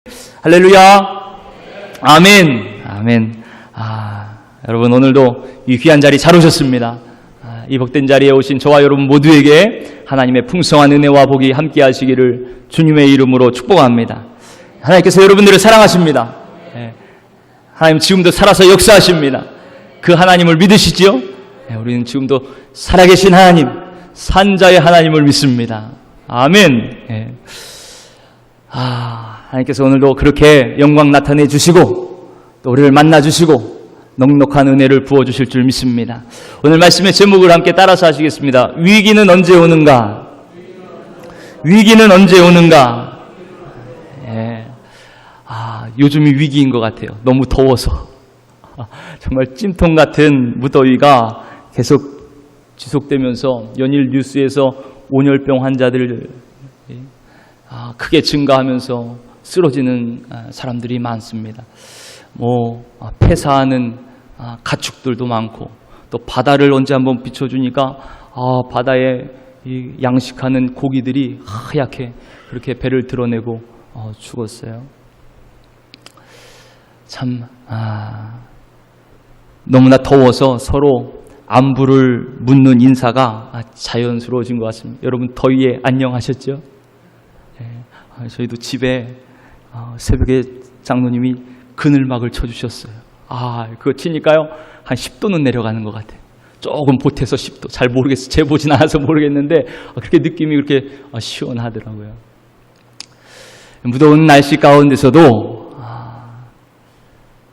할렐루야. 아멘. 아멘. 여러분 오늘도 이 귀한 자리 잘 오셨습니다. 이 복된 자리에 오신 저와 여러분 모두에게 하나님의 풍성한 은혜와 복이 함께 하시기를 주님의 이름으로 축복합니다. 하나님께서 여러분들을 사랑하십니다. 하나님 지금도 살아서 역사하십니다. 그 하나님을 믿으시지요? 우리는 지금도 살아계신 하나님, 산자의 하나님을 믿습니다. 아멘. 하나님께서 오늘도 그렇게 영광 나타내 주시고 또 우리를 만나 주시고 넉넉한 은혜를 부어주실 줄 믿습니다. 오늘 말씀의 제목을 함께 따라서 하시겠습니다. 위기는 언제 오는가? 위기는 언제 오는가? 요즘이 위기인 것 같아요. 너무 더워서. 정말 찜통 같은 무더위가 계속 지속되면서 연일 뉴스에서 온열병 환자들 크게 증가하면서 쓰러지는 사람들이 많습니다. 폐사하는 가축들도 많고 또 바다를 언제 한번 비춰주니까 바다에 양식하는 고기들이 하얗게 그렇게 배를 드러내고 죽었어요. 참 너무나 더워서 서로 안부를 묻는 인사가 자연스러워진 것 같습니다. 여러분 더위에 안녕하셨죠? 저희도 집에 새벽에 장로님이 그늘막을 쳐주셨어요. 그거 치니까요 한 10도는 내려가는 것 같아요. 조금 보태서 10도 잘 모르겠어요. 재보진 않아서 모르겠는데 그렇게 느낌이 그렇게 시원하더라고요. 무더운 날씨 가운데서도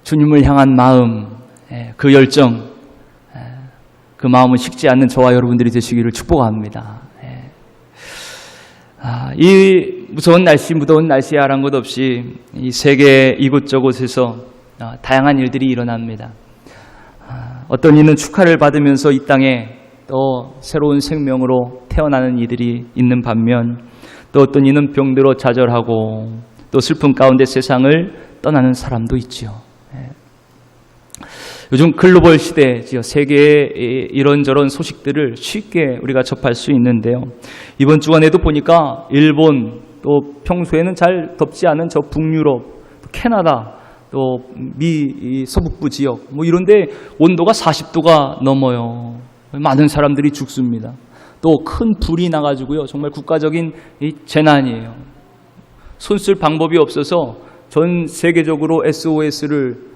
주님을 향한 마음, 그 열정, 그 마음은 식지 않는 저와 여러분들이 되시기를 축복합니다. 이 무서운 날씨, 무더운 날씨에 아란 것 없이 이 세계 이곳저곳에서 다양한 일들이 일어납니다. 어떤 이는 축하를 받으면서 이 땅에 또 새로운 생명으로 태어나는 이들이 있는 반면 또 어떤 이는 병들어 좌절하고 또 슬픔 가운데 세상을 떠나는 사람도 있지요. 요즘 글로벌 시대지요. 세계의 이런저런 소식들을 쉽게 우리가 접할 수 있는데요. 이번 주간에도 보니까 일본 또 평소에는 잘 덥지 않은 저 북유럽, 또 캐나다, 또 미 서북부 지역 이런데 온도가 40도가 넘어요. 많은 사람들이 죽습니다. 또 큰 불이 나가지고요. 정말 국가적인 이 재난이에요. 손쓸 방법이 없어서 전 세계적으로 SOS를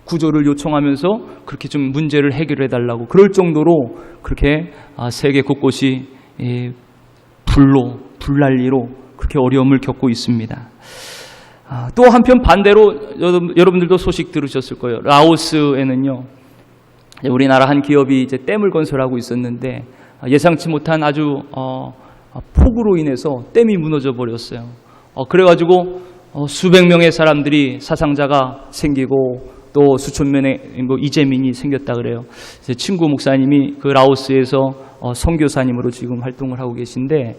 구조를 요청하면서 그렇게 좀 문제를 해결해 달라고 그럴 정도로 그렇게 세계 곳곳이 불난리로 그렇게 어려움을 겪고 있습니다. 또 한편 반대로 여러분들도 소식 들으셨을 거예요. 라오스에는요, 우리나라 한 기업이 이제 댐을 건설하고 있었는데 예상치 못한 아주 폭우로 인해서 댐이 무너져 버렸어요. 그래가지고 수백 명의 사람들이 사상자가 생기고 또 수천 명의 이재민이 생겼다 그래요. 제 친구 목사님이 그 라오스에서 선교사님으로 지금 활동을 하고 계신데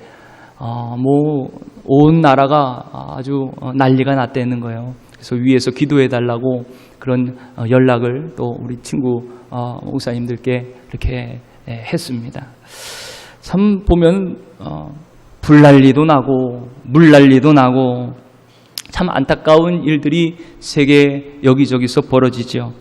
온 나라가 아주 난리가 났다는 거예요. 그래서 위에서 기도해 달라고 그런 연락을 또 우리 친구 목사님들께 이렇게 했습니다. 참 보면 불난리도 나고 물난리도 나고 참 안타까운 일들이 세계 여기저기서 벌어지죠.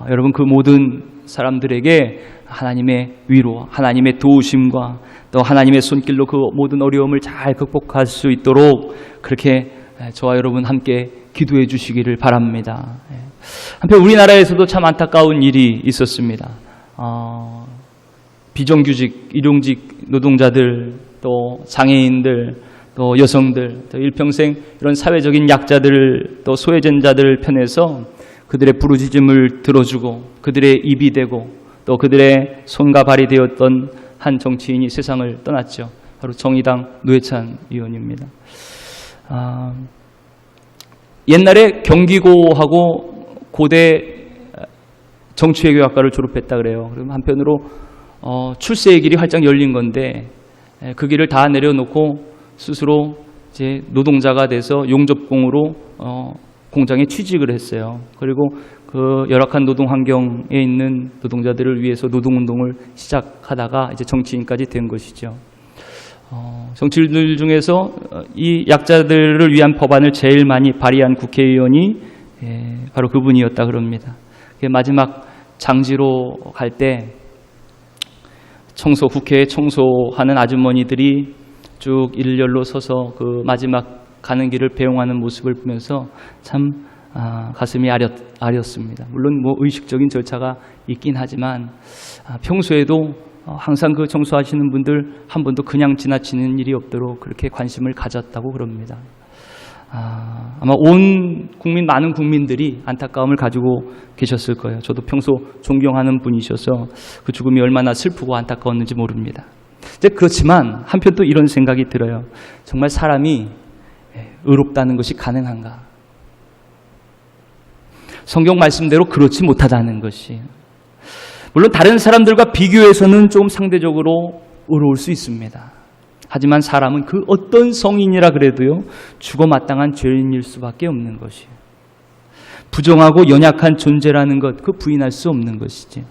여러분 그 모든 사람들에게 하나님의 위로, 하나님의 도우심과 또 하나님의 손길로 그 모든 어려움을 잘 극복할 수 있도록 그렇게 저와 여러분 함께 기도해 주시기를 바랍니다. 한편 우리나라에서도 참 안타까운 일이 있었습니다. 비정규직, 일용직 노동자들, 또 장애인들, 또 여성들, 또 일평생 이런 사회적인 약자들, 또 소외전자들 편에서 그들의 부르짖음을 들어주고 그들의 입이 되고 또 그들의 손과 발이 되었던 한 정치인이 세상을 떠났죠. 바로 정의당 노회찬 의원입니다. 옛날에 경기고하고 고대 정치외교학과를 졸업했다 그래요. 그럼 한편으로 출세의 길이 활짝 열린 건데 그 길을 다 내려놓고 스스로 이제 노동자가 돼서 용접공으로 공장에 취직을 했어요. 그리고 그 열악한 노동 환경에 있는 노동자들을 위해서 노동운동을 시작하다가 이제 정치인까지 된 것이죠. 정치인들 중에서 이 약자들을 위한 법안을 제일 많이 발의한 국회의원이 바로 그분이었다 그럽니다. 마지막 장지로 갈 때 국회에 청소하는 아주머니들이 쭉 일렬로 서서 그 마지막 가는 길을 배웅하는 모습을 보면서 참 가슴이 아렸습니다. 물론 의식적인 절차가 있긴 하지만 평소에도 항상 그 청소하시는 분들 한 번도 그냥 지나치는 일이 없도록 그렇게 관심을 가졌다고 그럽니다. 아마 온 국민, 많은 국민들이 안타까움을 가지고 계셨을 거예요. 저도 평소 존경하는 분이셔서 그 죽음이 얼마나 슬프고 안타까웠는지 모릅니다. 그렇지만 한편 또 이런 생각이 들어요. 정말 사람이 의롭다는 것이 가능한가? 성경 말씀대로 그렇지 못하다는 것이. 물론 다른 사람들과 비교해서는 좀 상대적으로 의로울 수 있습니다. 하지만 사람은 그 어떤 성인이라 그래도요, 죽어 마땅한 죄인일 수밖에 없는 것이에요. 부정하고 연약한 존재라는 것, 그 부인할 수 없는 것이지.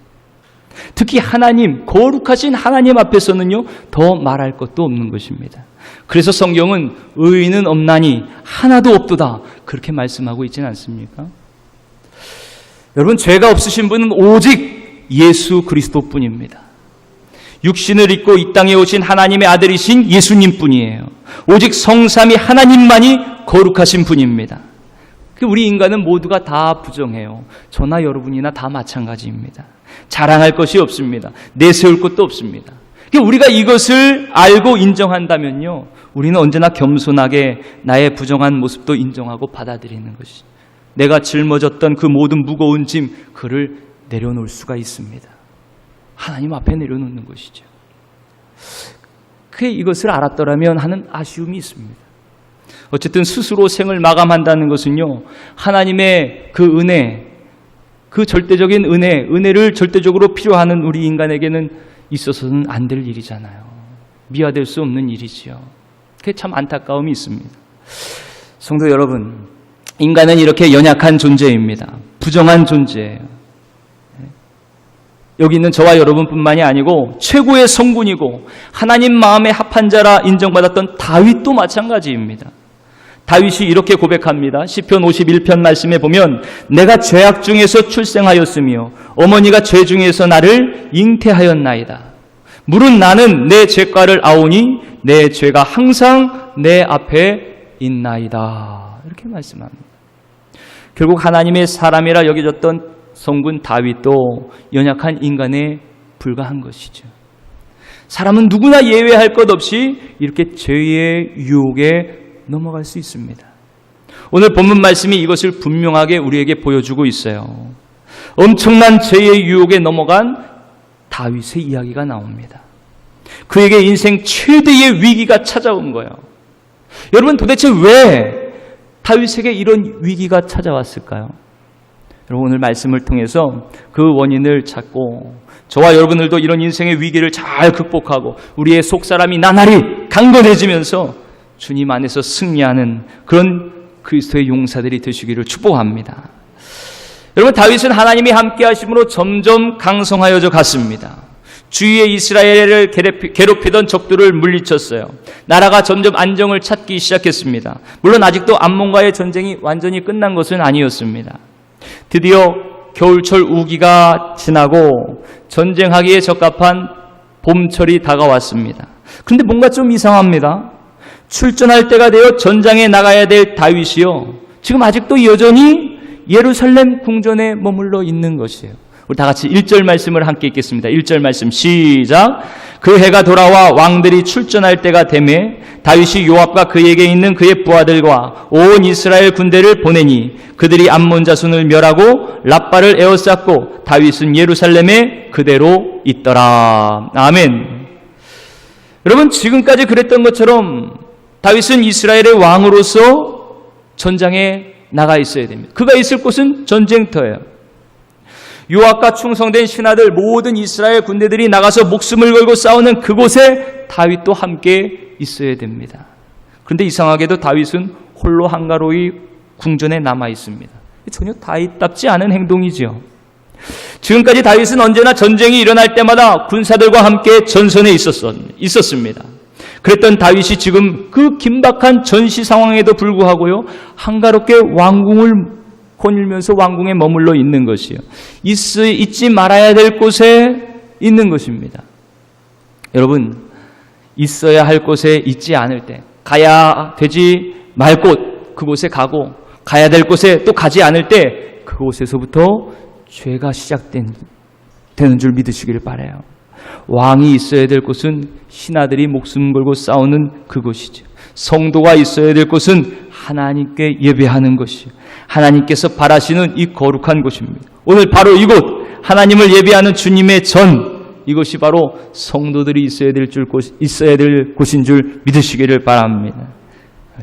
특히 하나님, 거룩하신 하나님 앞에서는요, 더 말할 것도 없는 것입니다. 그래서 성경은 의인은 없나니 하나도 없도다, 그렇게 말씀하고 있지는 않습니까? 여러분, 죄가 없으신 분은 오직 예수 그리스도뿐입니다. 육신을 입고 이 땅에 오신 하나님의 아들이신 예수님뿐이에요. 오직 성삼위 하나님만이 거룩하신 분입니다. 우리 인간은 모두가 다 부정해요. 저나 여러분이나 다 마찬가지입니다. 자랑할 것이 없습니다. 내세울 것도 없습니다. 우리가 이것을 알고 인정한다면요, 우리는 언제나 겸손하게 나의 부정한 모습도 인정하고 받아들이는 것이, 내가 짊어졌던 그 모든 무거운 짐, 그를 내려놓을 수가 있습니다. 하나님 앞에 내려놓는 것이죠. 이것을 알았더라면 하는 아쉬움이 있습니다. 어쨌든 스스로 생을 마감한다는 것은요, 하나님의 그 은혜, 그 절대적인 은혜를 절대적으로 필요하는 우리 인간에게는 있어서는 안 될 일이잖아요. 미화될 수 없는 일이지요. 그게 참 안타까움이 있습니다. 성도 여러분, 인간은 이렇게 연약한 존재입니다. 부정한 존재예요. 여기 있는 저와 여러분뿐만이 아니고 최고의 성군이고 하나님 마음에 합한 자라 인정받았던 다윗도 마찬가지입니다. 다윗이 이렇게 고백합니다. 시편 51편 말씀에 보면, 내가 죄악 중에서 출생하였으며 어머니가 죄 중에서 나를 잉태하였나이다. 물은 나는 내 죄가를 아오니 내 죄가 항상 내 앞에 있나이다. 이렇게 말씀합니다. 결국 하나님의 사람이라 여겨졌던 성군 다윗도 연약한 인간에 불과한 것이죠. 사람은 누구나 예외할 것 없이 이렇게 죄의 유혹에 넘어갈 수 있습니다. 오늘 본문 말씀이 이것을 분명하게 우리에게 보여주고 있어요. 엄청난 죄의 유혹에 넘어간 다윗의 이야기가 나옵니다. 그에게 인생 최대의 위기가 찾아온 거예요. 여러분, 도대체 왜 다윗에게 이런 위기가 찾아왔을까요? 여러분, 오늘 말씀을 통해서 그 원인을 찾고 저와 여러분들도 이런 인생의 위기를 잘 극복하고 우리의 속사람이 나날이 강건해지면서 주님 안에서 승리하는 그런 그리스도의 용사들이 되시기를 축복합니다. 여러분, 다윗은 하나님이 함께 하심으로 점점 강성하여져 갔습니다. 주위의 이스라엘을 괴롭히던 적들을 물리쳤어요. 나라가 점점 안정을 찾기 시작했습니다. 물론 아직도 암몬과의 전쟁이 완전히 끝난 것은 아니었습니다. 드디어 겨울철 우기가 지나고 전쟁하기에 적합한 봄철이 다가왔습니다. 그런데 뭔가 좀 이상합니다. 출전할 때가 되어 전장에 나가야 될 다윗이요, 지금 아직도 여전히 예루살렘 궁전에 머물러 있는 것이에요. 우리 다 같이 1절 말씀을 함께 읽겠습니다. 1절 말씀 시작. 그 해가 돌아와 왕들이 출전할 때가 되매 다윗이 요압과 그에게 있는 그의 부하들과 온 이스라엘 군대를 보내니 그들이 암몬 자손을 멸하고 랍바를 에워쌌고 다윗은 예루살렘에 그대로 있더라. 아멘. 여러분, 지금까지 그랬던 것처럼 다윗은 이스라엘의 왕으로서 전장에 나가 있어야 됩니다. 그가 있을 곳은 전쟁터예요. 요압과 충성된 신하들, 모든 이스라엘 군대들이 나가서 목숨을 걸고 싸우는 그곳에 다윗도 함께 있어야 됩니다. 그런데 이상하게도 다윗은 홀로 한가로이 궁전에 남아 있습니다. 전혀 다윗답지 않은 행동이죠. 지금까지 다윗은 언제나 전쟁이 일어날 때마다 군사들과 함께 전선에 있었습니다. 그랬던 다윗이 지금 그 긴박한 전시 상황에도 불구하고요, 한가롭게 왕궁을 거닐면서 왕궁에 머물러 있는 것이요, 잊지 말아야 될 곳에 있는 것입니다. 여러분, 있어야 할 곳에 있지 않을 때, 가야 되지 말 곳, 그곳에 가고 가야 될 곳에 또 가지 않을 때 그곳에서부터 죄가 시작되는 줄 믿으시길 바라요. 왕이 있어야 될 곳은 신하들이 목숨 걸고 싸우는 그곳이죠. 성도가 있어야 될 곳은 하나님께 예배하는 것이요, 하나님께서 바라시는 이 거룩한 곳입니다. 오늘 바로 이곳, 하나님을 예배하는 주님의 전, 이것이 바로 성도들이 있어야 될 곳인 줄 믿으시기를 바랍니다.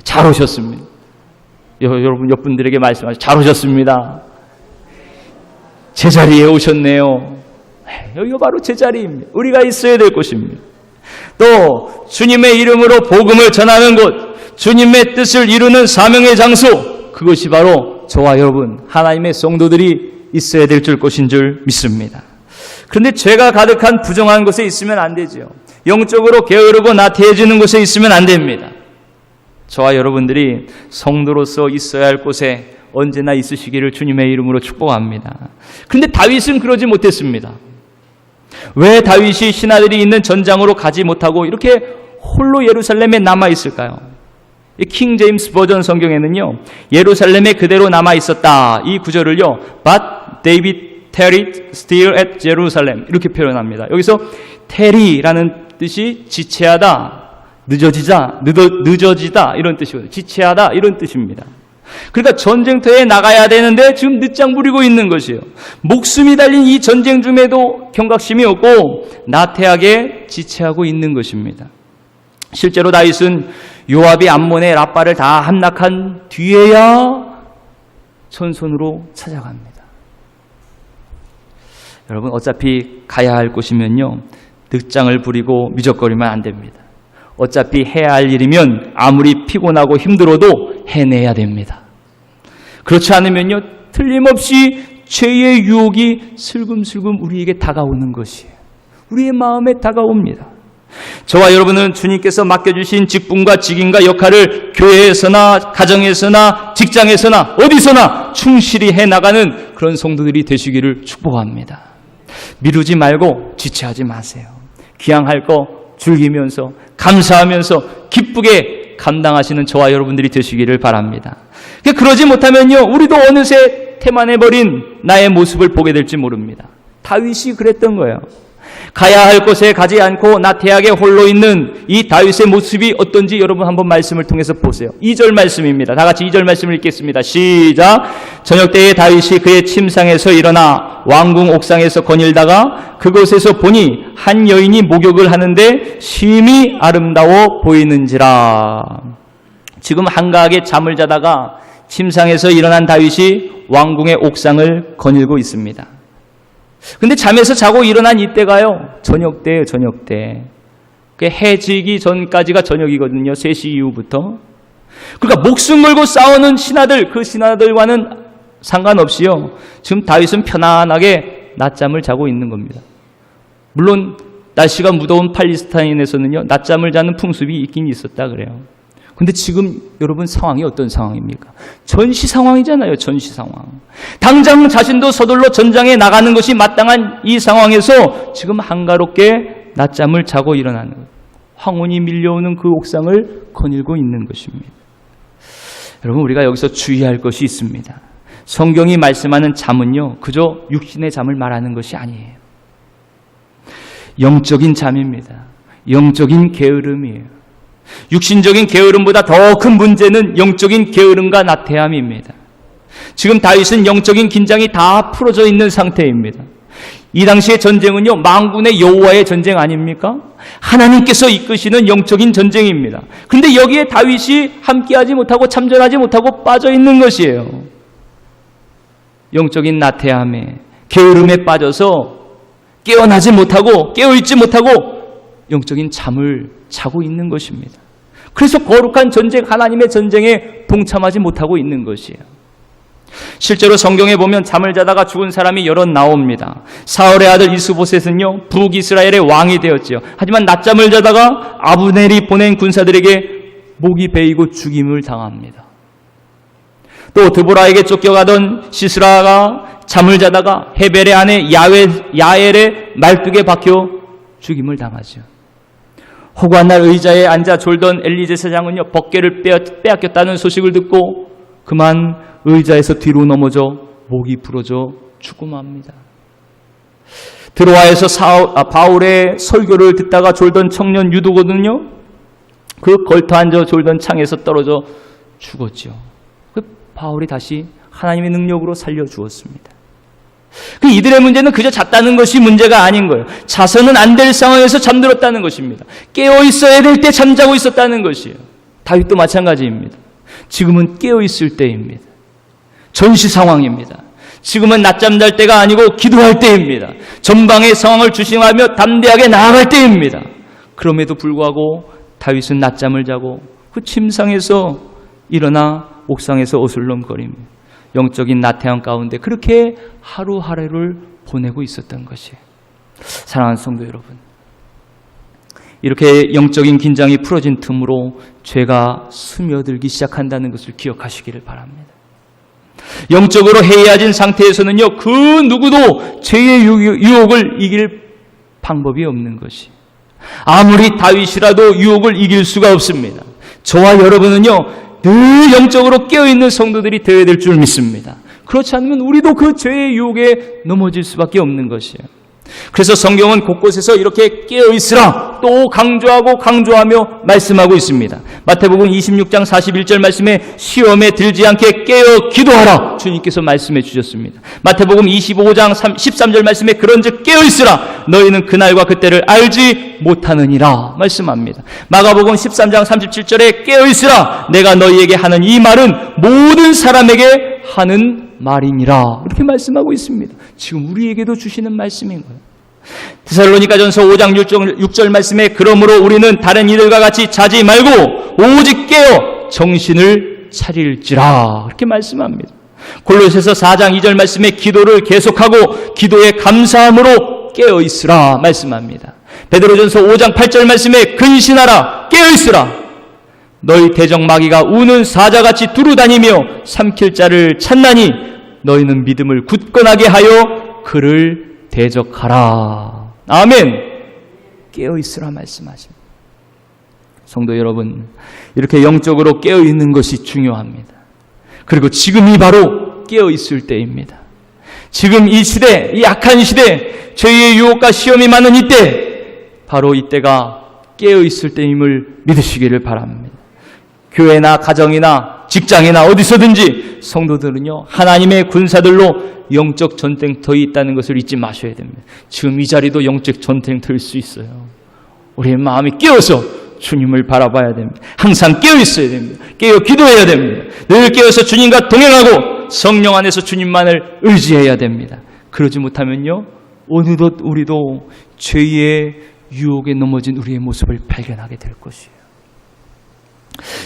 잘 오셨습니다. 여러분 옆분들에게 말씀하세요. 잘 오셨습니다. 제자리에 오셨네요. 여기가 바로 제자리입니다. 우리가 있어야 될 곳입니다. 또 주님의 이름으로 복음을 전하는 곳, 주님의 뜻을 이루는 사명의 장소, 그것이 바로 저와 여러분 하나님의 성도들이 있어야 될 곳인 줄 믿습니다. 그런데 죄가 가득한 부정한 곳에 있으면 안 되죠. 영적으로 게으르고 나태해지는 곳에 있으면 안 됩니다. 저와 여러분들이 성도로서 있어야 할 곳에 언제나 있으시기를 주님의 이름으로 축복합니다. 그런데 다윗은 그러지 못했습니다. 왜 다윗이 신하들이 있는 전장으로 가지 못하고 이렇게 홀로 예루살렘에 남아 있을까요? 킹 제임스 버전 성경에는요, 예루살렘에 그대로 남아 있었다, 이 구절을요, But David tarried still at Jerusalem, 이렇게 표현합니다. 여기서 tarry라는 뜻이 지체하다, 늦어지다 이런 뜻이거든요. 지체하다 이런 뜻입니다. 그러니까 전쟁터에 나가야 되는데 지금 늦장 부리고 있는 것이에요. 목숨이 달린 이 전쟁 중에도 경각심이 없고 나태하게 지체하고 있는 것입니다. 실제로 다윗은 요압이 암몬의 라빠를 다 함락한 뒤에야 전선으로 찾아갑니다. 여러분, 어차피 가야 할 곳이면요, 늦장을 부리고 미적거리면 안 됩니다. 어차피 해야 할 일이면 아무리 피곤하고 힘들어도 해내야 됩니다. 그렇지 않으면요, 틀림없이 죄의 유혹이 슬금슬금 우리에게 다가오는 것이에요. 우리의 마음에 다가옵니다. 저와 여러분은 주님께서 맡겨주신 직분과 직임과 역할을 교회에서나 가정에서나 직장에서나 어디서나 충실히 해나가는 그런 성도들이 되시기를 축복합니다. 미루지 말고 지체하지 마세요. 기양할 거 즐기면서 감사하면서 기쁘게 감당하시는 저와 여러분들이 되시기를 바랍니다. 그러지 못하면요, 우리도 어느새 태만해버린 나의 모습을 보게 될지 모릅니다. 다윗이 그랬던 거예요. 가야 할 곳에 가지 않고 나태하게 홀로 있는 이 다윗의 모습이 어떤지 여러분 한번 말씀을 통해서 보세요. 2절 말씀입니다. 다 같이 2절 말씀을 읽겠습니다. 시작. 저녁 때에 다윗이 그의 침상에서 일어나 왕궁 옥상에서 거닐다가 그곳에서 보니 한 여인이 목욕을 하는데 심히 아름다워 보이는지라. 지금 한가하게 잠을 자다가 침상에서 일어난 다윗이 왕궁의 옥상을 거닐고 있습니다. 근데 잠에서 자고 일어난 이때가요, 저녁 때예요, 저녁 때. 해 지기 전까지가 저녁이거든요, 3시 이후부터. 그러니까 목숨 걸고 싸우는 신하들, 그 신하들과는 상관없이요, 지금 다윗은 편안하게 낮잠을 자고 있는 겁니다. 물론 날씨가 무더운 팔레스타인에서는요, 낮잠을 자는 풍습이 있긴 있었다 그래요. 근데 지금 여러분 상황이 어떤 상황입니까? 전시 상황이잖아요, 전시 상황. 당장 자신도 서둘러 전장에 나가는 것이 마땅한 이 상황에서 지금 한가롭게 낮잠을 자고 일어나는 거예요. 황혼이 밀려오는 그 옥상을 거닐고 있는 것입니다. 여러분, 우리가 여기서 주의할 것이 있습니다. 성경이 말씀하는 잠은요, 그저 육신의 잠을 말하는 것이 아니에요. 영적인 잠입니다. 영적인 게으름이에요. 육신적인 게으름보다 더 큰 문제는 영적인 게으름과 나태함입니다. 지금 다윗은 영적인 긴장이 다 풀어져 있는 상태입니다. 이 당시의 전쟁은요, 만군의 여호와의 전쟁 아닙니까? 하나님께서 이끄시는 영적인 전쟁입니다. 그런데 여기에 다윗이 함께하지 못하고 참전하지 못하고 빠져 있는 것이에요. 영적인 나태함에, 게으름에 빠져서 깨어나지 못하고 깨어있지 못하고 영적인 잠을 자고 있는 것입니다. 그래서 거룩한 전쟁, 하나님의 전쟁에 동참하지 못하고 있는 것이에요. 실제로 성경에 보면 잠을 자다가 죽은 사람이 여럿 나옵니다. 사울의 아들 이스보셋은요, 북이스라엘의 왕이 되었지요. 하지만 낮잠을 자다가 아브넬이 보낸 군사들에게 목이 베이고 죽임을 당합니다. 또 드보라에게 쫓겨가던 시스라가 잠을 자다가 헤벨의 아내 야엘의 말뚝에 박혀 죽임을 당하죠. 호구한 날 의자에 앉아 졸던 엘리제 세장은요, 벗개를 빼앗겼다는 소식을 듣고 그만 의자에서 뒤로 넘어져 목이 부러져 죽음합니다. 드로아에서 바울의 설교를 듣다가 졸던 청년 유도거든요, 그 걸터 앉아 졸던 창에서 떨어져 죽었죠. 바울이 다시 하나님의 능력으로 살려주었습니다. 이들의 문제는 그저 잤다는 것이 문제가 아닌 거예요. 자서는 안 될 상황에서 잠들었다는 것입니다. 깨어 있어야 될 때 잠자고 있었다는 것이에요. 다윗도 마찬가지입니다. 지금은 깨어 있을 때입니다. 전시 상황입니다. 지금은 낮잠 잘 때가 아니고 기도할 때입니다. 전방의 상황을 주시하며 담대하게 나아갈 때입니다. 그럼에도 불구하고 다윗은 낮잠을 자고 그 침상에서 일어나 옥상에서 어슬렁거립니다. 영적인 나태함 가운데 그렇게 하루하루를 보내고 있었던 것이에요. 사랑하는 성도 여러분, 이렇게 영적인 긴장이 풀어진 틈으로 죄가 스며들기 시작한다는 것을 기억하시기를 바랍니다. 영적으로 해이해진 상태에서는요, 그 누구도 죄의 유혹을 이길 방법이 없는 것이, 아무리 다윗이라도 유혹을 이길 수가 없습니다. 저와 여러분은요, 늘 영적으로 깨어있는 성도들이 되어야 될 줄 믿습니다. 그렇지 않으면 우리도 그 죄의 유혹에 넘어질 수밖에 없는 것이에요. 그래서 성경은 곳곳에서 이렇게 깨어있으라 또 강조하며 말씀하고 있습니다. 마태복음 26장 41절 말씀에 시험에 들지 않게 깨어 기도하라 주님께서 말씀해 주셨습니다. 마태복음 25장 13절 말씀에 그런즉 깨어있으라 너희는 그날과 그때를 알지 못하느니라 말씀합니다. 마가복음 13장 37절에 깨어있으라 내가 너희에게 하는 이 말은 모든 사람에게 하는 말이니라 이렇게 말씀하고 있습니다. 지금 우리에게도 주시는 말씀인 거예요. 데살로니가전서 5장 6절 말씀에 그러므로 우리는 다른 이들과 같이 자지 말고 오직 깨어 정신을 차릴지라 이렇게 말씀합니다. 골로새서 4장 2절 말씀에 기도를 계속하고 기도에 감사함으로 깨어 있으라 말씀합니다. 베드로전서 5장 8절 말씀에 근신하라 깨어 있으라 너희 대적 마귀가 우는 사자같이 두루다니며 삼킬 자를 찾나니 너희는 믿음을 굳건하게 하여 그를 대적하라. 아멘. 깨어있으라 말씀하십니다. 성도 여러분, 이렇게 영적으로 깨어있는 것이 중요합니다. 그리고 지금이 바로 깨어있을 때입니다. 지금 이 시대, 이 악한 시대, 죄의 유혹과 시험이 많은 이때, 바로 이때가 깨어있을 때임을 믿으시기를 바랍니다. 교회나 가정이나 직장이나 어디서든지 성도들은요, 하나님의 군사들로 영적 전쟁터에 있다는 것을 잊지 마셔야 됩니다. 지금 이 자리도 영적 전쟁터일 수 있어요. 우리의 마음이 깨어서 주님을 바라봐야 됩니다. 항상 깨어 있어야 됩니다. 깨어 기도해야 됩니다. 늘 깨어서 주님과 동행하고 성령 안에서 주님만을 의지해야 됩니다. 그러지 못하면요, 어느덧 우리도 죄의 유혹에 넘어진 우리의 모습을 발견하게 될 것이에요.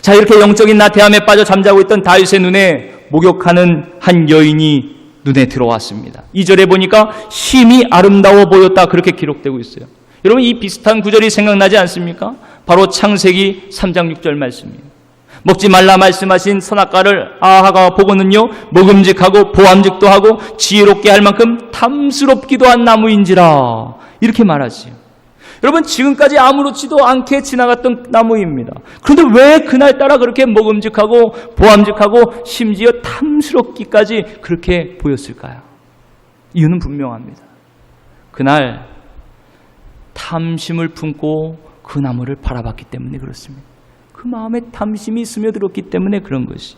자, 이렇게 영적인 나태함에 빠져 잠자고 있던 다윗의 눈에 목욕하는 한 여인이 눈에 들어왔습니다. 2절에 보니까 심히 아름다워 보였다 그렇게 기록되고 있어요. 여러분, 이 비슷한 구절이 생각나지 않습니까? 바로 창세기 3장 6절 말씀이에요. 먹지 말라 말씀하신 선악과를 아하가 보고는요, 먹음직하고 보암직도 하고 지혜롭게 할 만큼 탐스럽기도 한 나무인지라 이렇게 말하지요. 여러분, 지금까지 아무렇지도 않게 지나갔던 나무입니다. 그런데 왜 그날따라 그렇게 먹음직하고 보암직하고 심지어 탐스럽기까지 그렇게 보였을까요? 이유는 분명합니다. 그날 탐심을 품고 그 나무를 바라봤기 때문에 그렇습니다. 그 마음에 탐심이 스며들었기 때문에 그런 것이.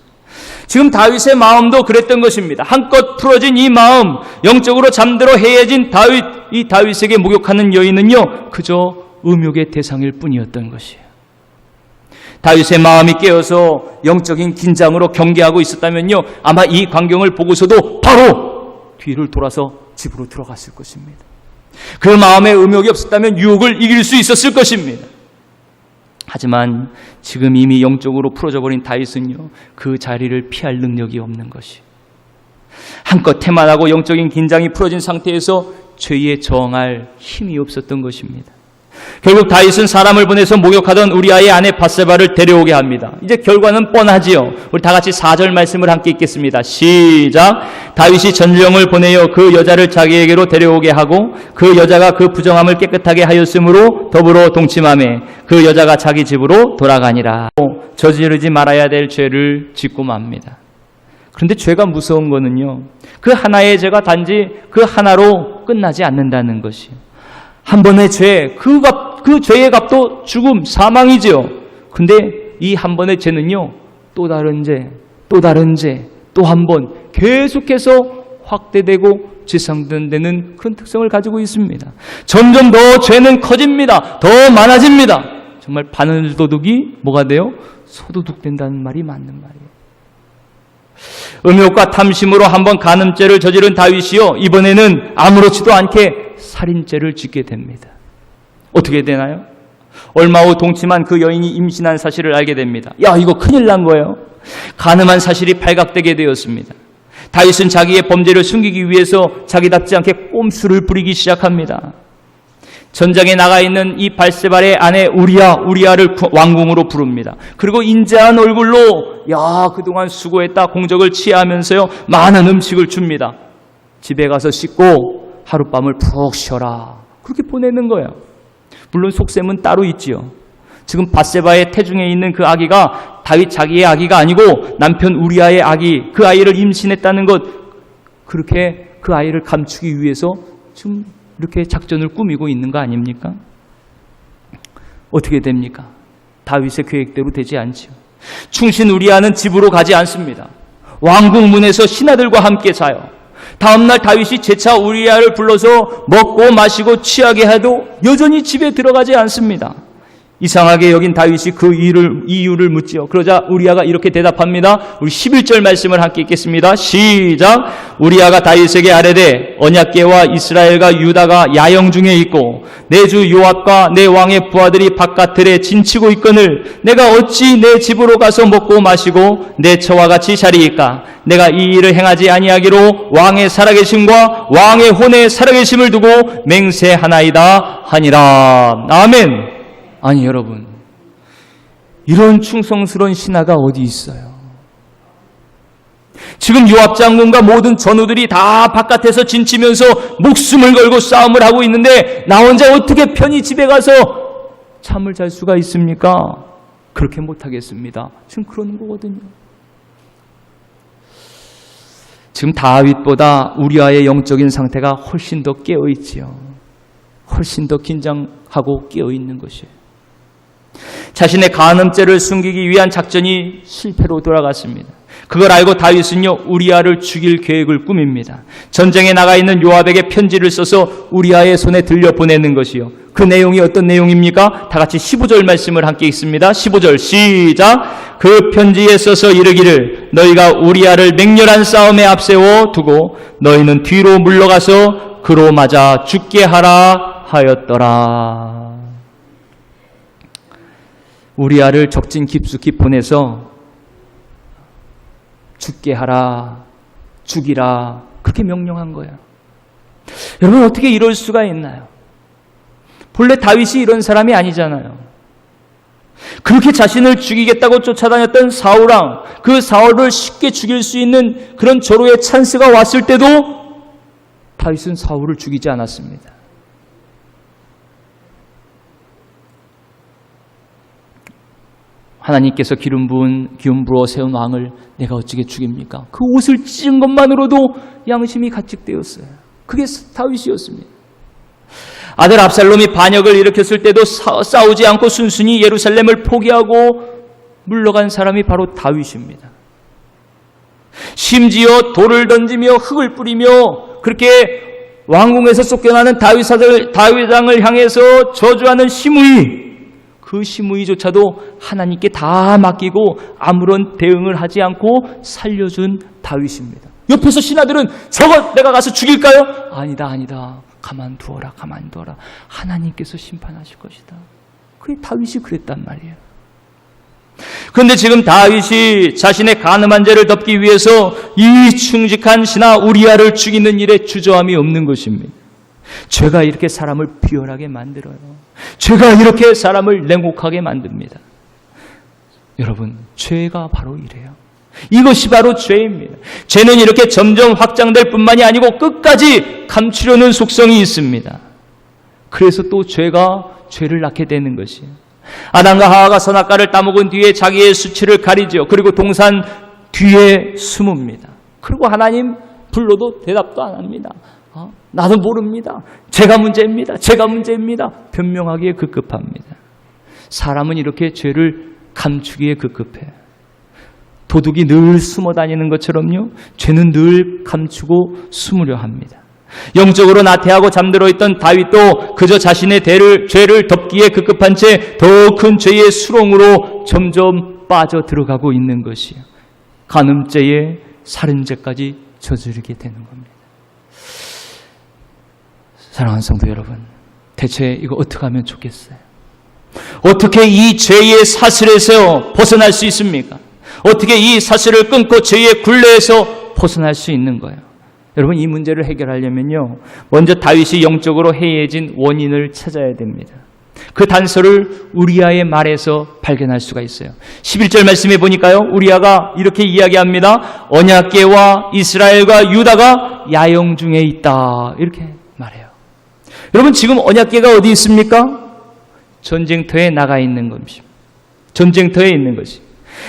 지금 다윗의 마음도 그랬던 것입니다. 한껏 풀어진 이 마음, 영적으로 잠들어 해해진 다윗, 이 다윗에게 목욕하는 여인은요, 그저 음욕의 대상일 뿐이었던 것이에요. 다윗의 마음이 깨어서 영적인 긴장으로 경계하고 있었다면요, 아마 이 광경을 보고서도 바로 뒤를 돌아서 집으로 들어갔을 것입니다. 그 마음에 음욕이 없었다면 유혹을 이길 수 있었을 것입니다. 하지만 지금 이미 영적으로 풀어져 버린 다윗은요, 그 자리를 피할 능력이 없는 것이. 한껏 태만하고 영적인 긴장이 풀어진 상태에서 죄에 저항할 힘이 없었던 것입니다. 결국 다윗은 사람을 보내서 목욕하던 우리아의 아내 밧세바를 데려오게 합니다. 이제 결과는 뻔하지요. 우리 다 같이 4절 말씀을 함께 읽겠습니다. 시작. 다윗이 전령을 보내어 그 여자를 자기에게로 데려오게 하고 그 여자가 그 부정함을 깨끗하게 하였으므로 더불어 동침하매 그 여자가 자기 집으로 돌아가니라. 저지르지 말아야 될 죄를 짓고 맙니다. 그런데 죄가 무서운 거는요, 그 하나의 죄가 단지 그 하나로 끝나지 않는다는 것이에요. 한 번의 죄, 그 죄의 값도 죽음, 사망이지요. 근데 이 한 번의 죄는요, 또 다른 죄, 또 다른 죄, 또 한 번 계속해서 확대되고 재상되는 그런 특성을 가지고 있습니다. 점점 더 죄는 커집니다. 더 많아집니다. 정말 바늘도둑이 뭐가 돼요? 소도둑 된다는 말이 맞는 말이에요. 음욕과 탐심으로 한번 간음죄를 저지른 다윗이요, 이번에는 아무렇지도 않게 살인죄를 짓게 됩니다. 어떻게 되나요? 얼마 후 동침한 그 여인이 임신한 사실을 알게 됩니다. 야, 이거 큰일 난 거예요. 간음한 사실이 발각되게 되었습니다. 다윗은 자기의 범죄를 숨기기 위해서 자기답지 않게 꼼수를 부리기 시작합니다. 전장에 나가 있는 이 밧세바의 아내 우리아를 왕궁으로 부릅니다. 그리고 인자한 얼굴로 야, 그동안 수고했다 공적을 취하면서요, 많은 음식을 줍니다. 집에 가서 씻고 하룻밤을 푹 쉬어라, 그렇게 보내는 거예요. 물론 속셈은 따로 있지요. 지금 밧세바의 태중에 있는 그 아기가 다윗 자기의 아기가 아니고 남편 우리아의 아기, 그 아이를 임신했다는 것, 그렇게 그 아이를 감추기 위해서 지금 이렇게 작전을 꾸미고 있는 거 아닙니까? 어떻게 됩니까? 다윗의 계획대로 되지 않지요. 충신 우리아는 집으로 가지 않습니다. 왕궁 문에서 신하들과 함께 자요. 다음날 다윗이 재차 우리아를 불러서 먹고 마시고 취하게 해도 여전히 집에 들어가지 않습니다. 이상하게 여긴 다윗이 그 이유를 묻지요. 그러자 우리아가 이렇게 대답합니다. 우리 11절 말씀을 함께 읽겠습니다. 시작. 우리아가 다윗에게 아뢰되 언약궤와 이스라엘과 유다가 야영 중에 있고 내 주 요압과 내 왕의 부하들이 바깥들에 진치고 있거늘 내가 어찌 내 집으로 가서 먹고 마시고 내 처와 같이 자리이까? 내가 이 일을 행하지 아니하기로 왕의 살아계심과 왕의 혼의 살아계심을 두고 맹세하나이다 하니라. 아멘. 아니 여러분, 이런 충성스러운 신하가 어디 있어요? 지금 요압 장군과 모든 전우들이 다 바깥에서 진치면서 목숨을 걸고 싸움을 하고 있는데 나 혼자 어떻게 편히 집에 가서 잠을 잘 수가 있습니까? 그렇게 못하겠습니다. 지금 그러는 거거든요. 지금 다윗보다 우리아의 영적인 상태가 훨씬 더 깨어있지요. 훨씬 더 긴장하고 깨어있는 것이에요. 자신의 간음죄를 숨기기 위한 작전이 실패로 돌아갔습니다. 그걸 알고 다윗은요, 우리아를 죽일 계획을 꾸밉니다. 전쟁에 나가 있는 요압에게 편지를 써서 우리아의 손에 들려보내는 것이요. 그 내용이 어떤 내용입니까? 다 같이 15절 말씀을 함께 읽습니다. 15절 시작. 그 편지에 써서 이르기를 너희가 우리아를 맹렬한 싸움에 앞세워 두고 너희는 뒤로 물러가서 그로 맞아 죽게 하라 하였더라. 우리아를 적진 깊숙이 보내서 죽게 하라, 죽이라, 그렇게 명령한 거예요. 여러분, 어떻게 이럴 수가 있나요? 본래 다윗이 이런 사람이 아니잖아요. 그렇게 자신을 죽이겠다고 쫓아다녔던 사울왕, 그 사울을 쉽게 죽일 수 있는 그런 절호의 찬스가 왔을 때도 다윗은 사울을 죽이지 않았습니다. 하나님께서 기름 부어 세운 왕을 내가 어찌게 죽입니까? 그 옷을 찢은 것만으로도 양심이 가책되었어요. 그게 다윗이었습니다. 아들 압살롬이 반역을 일으켰을 때도 싸우지 않고 순순히 예루살렘을 포기하고 물러간 사람이 바로 다윗입니다. 심지어 돌을 던지며 흙을 뿌리며 그렇게 왕궁에서 쫓겨나는 다윗왕을 향해서 저주하는 시므이, 그 시므이조차도 하나님께 다 맡기고 아무런 대응을 하지 않고 살려준 다윗입니다. 옆에서 신하들은 저것 내가 가서 죽일까요? 아니다. 가만두어라. 하나님께서 심판하실 것이다. 그게 다윗이 그랬단 말이에요. 그런데 지금 다윗이 자신의 간음한 죄를 덮기 위해서 이 충직한 신하 우리아를 죽이는 일에 주저함이 없는 것입니다. 죄가 이렇게 사람을 비열하게 만들어요. 죄가 이렇게 사람을 냉혹하게 만듭니다. 여러분, 죄가 바로 이래요. 이것이 바로 죄입니다. 죄는 이렇게 점점 확장될 뿐만이 아니고 끝까지 감추려는 속성이 있습니다. 그래서 또 죄가 죄를 낳게 되는 것이에요. 아담과 하와가 선악과를 따먹은 뒤에 자기의 수치를 가리죠. 그리고 동산 뒤에 숨습니다. 그리고 하나님 불러도 대답도 안 합니다. 나도 모릅니다. 제가 문제입니다. 제가 문제입니다. 변명하기에 급급합니다. 사람은 이렇게 죄를 감추기에 급급해요. 도둑이 늘 숨어 다니는 것처럼요, 죄는 늘 감추고 숨으려 합니다. 영적으로 나태하고 잠들어 있던 다윗도 그저 자신의 죄를 덮기에 급급한 채 더 큰 죄의 수렁으로 점점 빠져 들어가고 있는 것이에요. 간음죄에 살인죄까지 저지르게 되는 겁니다. 사랑하는 성도 여러분, 대체 이거 어떻게 하면 좋겠어요? 어떻게 이 죄의 사슬에서 벗어날 수 있습니까? 어떻게 이 사슬을 끊고 죄의 굴레에서 벗어날 수 있는 거예요? 여러분, 이 문제를 해결하려면요, 먼저 다윗이 영적으로 해이해진 원인을 찾아야 됩니다. 그 단서를 우리아의 말에서 발견할 수가 있어요. 11절 말씀해 보니까요, 우리아가 이렇게 이야기합니다. 언약궤와 이스라엘과 유다가 야영 중에 있다, 이렇게 말해요. 여러분, 지금 언약궤가 어디 있습니까? 전쟁터에 나가 있는 것입니다. 전쟁터에 있는 것이.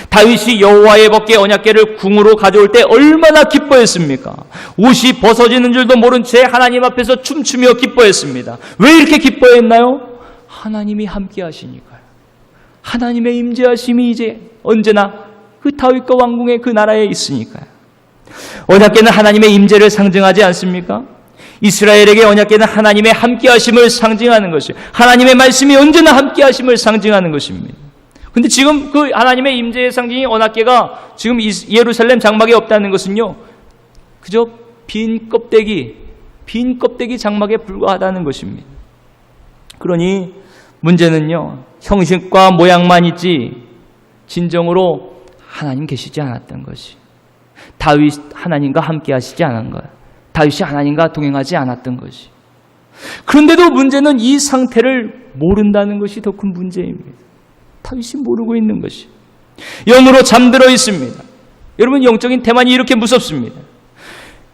다윗이 여호와의 법궤 언약궤를 궁으로 가져올 때 얼마나 기뻐했습니까? 옷이 벗어지는 줄도 모른 채 하나님 앞에서 춤추며 기뻐했습니다. 왜 이렇게 기뻐했나요? 하나님이 함께 하시니까요. 하나님의 임재하심이 이제 언제나 그 다윗과 왕궁의 그 나라에 있으니까요. 언약궤는 하나님의 임재를 상징하지 않습니까? 이스라엘에게 언약궤는 하나님의 함께하심을 상징하는 것이에요. 하나님의 말씀이 언제나 함께하심을 상징하는 것입니다. 근데 지금 그 하나님의 임재의 상징이 언약궤가 지금 예루살렘 장막에 없다는 것은요, 그저 빈 껍데기 장막에 불과하다는 것입니다. 그러니 문제는요, 형식과 모양만 있지 진정으로 하나님 계시지 않았던 것이. 다윗 하나님과 함께 하시지 않은 거예요. 다윗이 하나님과 동행하지 않았던 것이. 그런데도 문제는 이 상태를 모른다는 것이 더 큰 문제입니다. 다윗이 모르고 있는 것이. 영으로 잠들어 있습니다. 여러분, 영적인 태만이 이렇게 무섭습니다.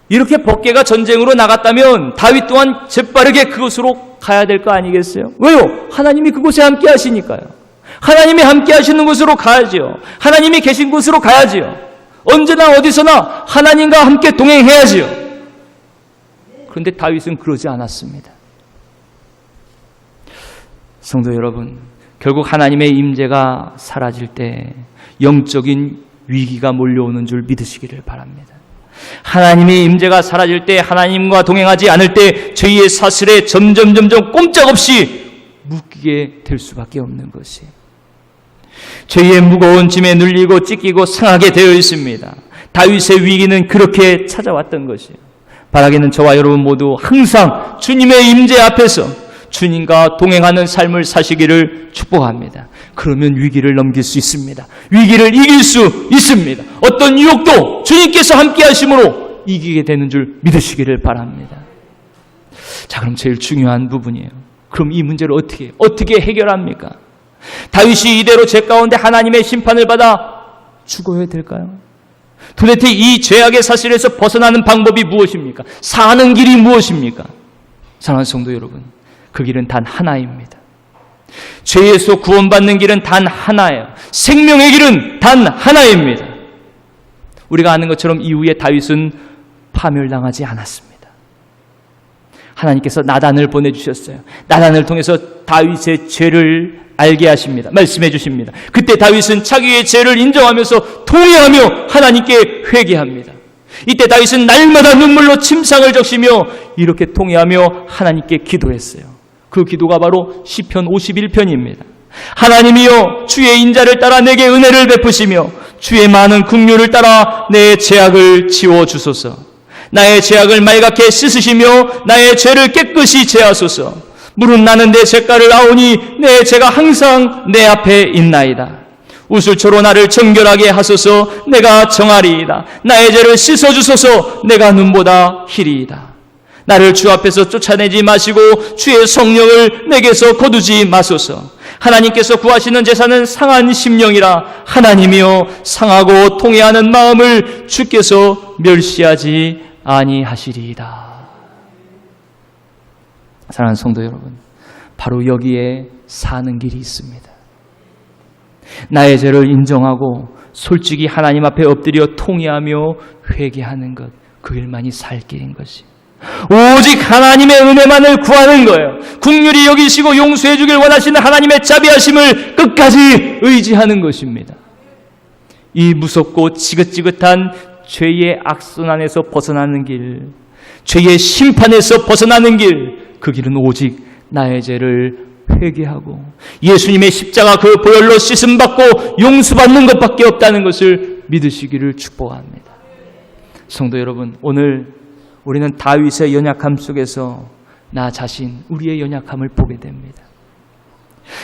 이렇게 법궤가 전쟁으로 나갔다면 다윗 또한 재빠르게 그곳으로 가야 될 거 아니겠어요? 왜요? 하나님이 그곳에 함께 하시니까요. 하나님이 함께 하시는 곳으로 가야지요. 하나님이 계신 곳으로 가야지요. 언제나 어디서나 하나님과 함께 동행해야지요. 그런데 다윗은 그러지 않았습니다. 성도 여러분, 결국 하나님의 임재가 사라질 때 영적인 위기가 몰려오는 줄 믿으시기를 바랍니다. 하나님의 임재가 사라질 때, 하나님과 동행하지 않을 때 죄의 사슬에 점점 꼼짝없이 묶이게 될 수밖에 없는 것이. 죄의 무거운 짐에 눌리고 찢기고 상하게 되어 있습니다. 다윗의 위기는 그렇게 찾아왔던 것이에요. 바라기는 저와 여러분 모두 항상 주님의 임재 앞에서 주님과 동행하는 삶을 사시기를 축복합니다. 그러면 위기를 넘길 수 있습니다. 위기를 이길 수 있습니다. 어떤 유혹도 주님께서 함께 하심으로 이기게 되는 줄 믿으시기를 바랍니다. 자, 그럼 제일 중요한 부분이에요. 그럼 이 문제를 어떻게 해결합니까? 다윗이 이대로 죄 가운데 하나님의 심판을 받아 죽어야 될까요? 도대체 이 죄악의 사실에서 벗어나는 방법이 무엇입니까? 사는 길이 무엇입니까? 사랑하는 성도 여러분, 그 길은 단 하나입니다. 죄에서 구원받는 길은 단 하나예요. 생명의 길은 단 하나입니다. 우리가 아는 것처럼 이후에 다윗은 파멸당하지 않았습니다. 하나님께서 나단을 보내주셨어요. 나단을 통해서 다윗의 죄를 알게 하십니다. 말씀해 주십니다. 그때 다윗은 자기의 죄를 인정하면서 통회하며 하나님께 회개합니다. 이때 다윗은 날마다 눈물로 침상을 적시며 이렇게 통회하며 하나님께 기도했어요. 그 기도가 바로 시편 51편입니다. 하나님이여, 주의 인자를 따라 내게 은혜를 베푸시며 주의 많은 긍휼을 따라 내 죄악을 지워주소서. 나의 죄악을 말갛게 씻으시며 나의 죄를 깨끗이 제하소서. 물은 나는 내 죄가를 아오니 내 죄가 항상 내 앞에 있나이다. 우슬초로 나를 정결하게 하소서. 내가 정하리이다. 나의 죄를 씻어주소서. 내가 눈보다 희리이다. 나를 주 앞에서 쫓아내지 마시고 주의 성령을 내게서 거두지 마소서. 하나님께서 구하시는 제사는 상한 심령이라. 하나님이여 상하고 통회하는 마음을 주께서 멸시하지 아니하시리이다. 사랑하는 성도 여러분, 바로 여기에 사는 길이 있습니다. 나의 죄를 인정하고 솔직히 하나님 앞에 엎드려 통회하며 회개하는 것, 그 일만이 살 길인 것이. 오직 하나님의 은혜만을 구하는 거예요. 긍휼히 여기시고 용서해 주길 원하시는 하나님의 자비하심을 끝까지 의지하는 것입니다. 이 무섭고 지긋지긋한 죄의 악순환에서 벗어나는 길, 죄의 심판에서 벗어나는 길, 그 길은 오직 나의 죄를 회개하고 예수님의 십자가 그 보혈로 씻음받고 용서받는 것밖에 없다는 것을 믿으시기를 축복합니다. 성도 여러분, 오늘 우리는 다윗의 연약함 속에서 나 자신, 우리의 연약함을 보게 됩니다.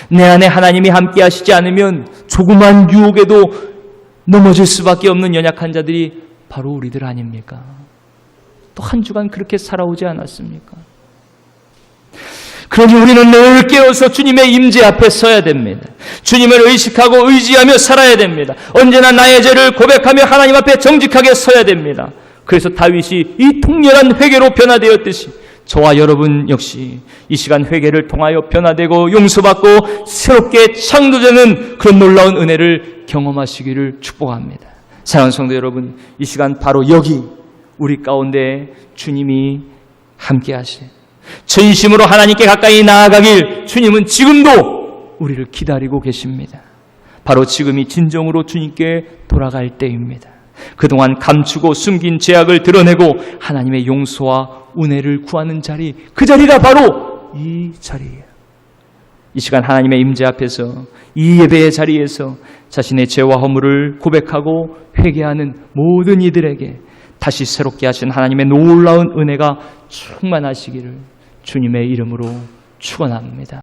내 안에 하나님이 함께 하시지 않으면 조그만 유혹에도 넘어질 수밖에 없는 연약한 자들이 바로 우리들 아닙니까? 또 한 주간 그렇게 살아오지 않았습니까? 그러니 우리는 늘 깨어서 주님의 임재 앞에 서야 됩니다. 주님을 의식하고 의지하며 살아야 됩니다. 언제나 나의 죄를 고백하며 하나님 앞에 정직하게 서야 됩니다. 그래서 다윗이 이 통렬한 회개로 변화되었듯이 저와 여러분 역시 이 시간 회개를 통하여 변화되고 용서받고 새롭게 창조되는 그런 놀라운 은혜를 경험하시기를 축복합니다. 사랑하는 성도 여러분, 이 시간 바로 여기 우리 가운데 주님이 함께 하시 전심으로 하나님께 가까이 나아가길 주님은 지금도 우리를 기다리고 계십니다. 바로 지금이 진정으로 주님께 돌아갈 때입니다. 그동안 감추고 숨긴 죄악을 드러내고 하나님의 용서와 은혜를 구하는 자리, 그 자리가 바로 이 자리예요. 이 시간 하나님의 임재 앞에서 이 예배의 자리에서 자신의 죄와 허물을 고백하고 회개하는 모든 이들에게 다시 새롭게 하신 하나님의 놀라운 은혜가 충만하시기를 주님의 이름으로 축원합니다.